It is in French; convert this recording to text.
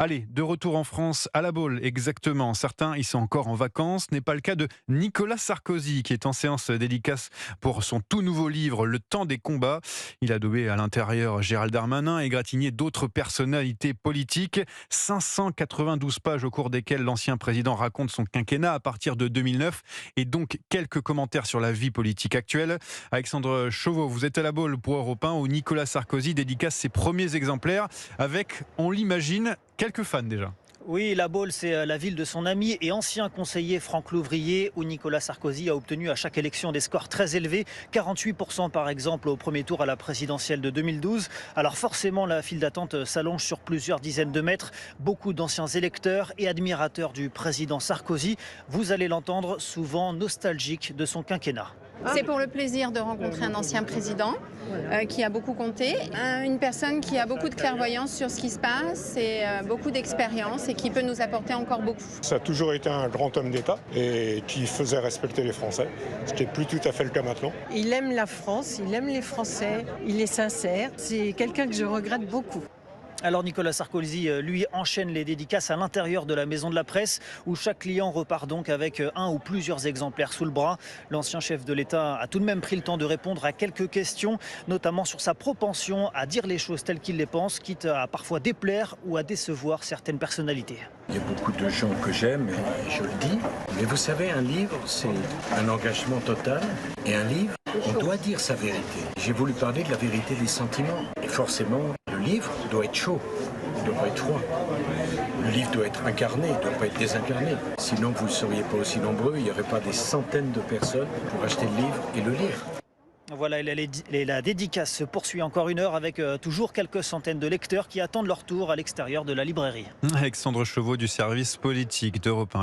Allez, de retour en France, à La Baule, exactement. Certains y sont encore en vacances. Ce n'est pas le cas de Nicolas Sarkozy, qui est en séance dédicace pour son tout nouveau livre, Le temps des combats. Il a adobé à l'intérieur Gérald Darmanin et égratigné d'autres personnalités politiques. 592 pages au cours desquelles l'ancien président raconte son quinquennat à partir de 2009 et donc quelques commentaires sur la vie politique actuelle. Alexandre Chauveau, vous êtes à La Baule pour Europe 1 où Nicolas Sarkozy dédicace ses premiers exemplaires avec, on l'imagine, quelques fans déjà. Oui, La Baule, c'est la ville de son ami et ancien conseiller Franck Louvrier, où Nicolas Sarkozy a obtenu à chaque élection des scores très élevés, 48% par exemple au premier tour à la présidentielle de 2012. Alors forcément, la file d'attente s'allonge sur plusieurs dizaines de mètres. Beaucoup d'anciens électeurs et admirateurs du président Sarkozy, vous allez l'entendre, souvent nostalgique de son quinquennat. C'est pour le plaisir de rencontrer un ancien président qui a beaucoup compté, une personne qui a beaucoup de clairvoyance sur ce qui se passe et beaucoup d'expérience et qui peut nous apporter encore beaucoup. Ça a toujours été un grand homme d'État et qui faisait respecter les Français, ce qui n'est plus tout à fait le cas maintenant. Il aime la France, il aime les Français, il est sincère, c'est quelqu'un que je regrette beaucoup. Alors Nicolas Sarkozy, lui, enchaîne les dédicaces à l'intérieur de la Maison de la Presse, où chaque client repart donc avec un ou plusieurs exemplaires sous le bras. L'ancien chef de l'État a tout de même pris le temps de répondre à quelques questions, notamment sur sa propension à dire les choses telles qu'il les pense, quitte à parfois déplaire ou à décevoir certaines personnalités. Il y a beaucoup de gens que j'aime, et je le dis, mais vous savez, un livre, c'est un engagement total, et un livre, on doit dire sa vérité. J'ai voulu parler de la vérité des sentiments, et forcément, le livre doit être chaud, il ne doit pas être froid. Le livre doit être incarné, il ne doit pas être désincarné. Sinon, vous ne seriez pas aussi nombreux, il n'y aurait pas des centaines de personnes pour acheter le livre et le lire. Voilà, la dédicace se poursuit encore une heure avec toujours quelques centaines de lecteurs qui attendent leur tour à l'extérieur de la librairie. Alexandre Chauveau du service politique d'Europe 1.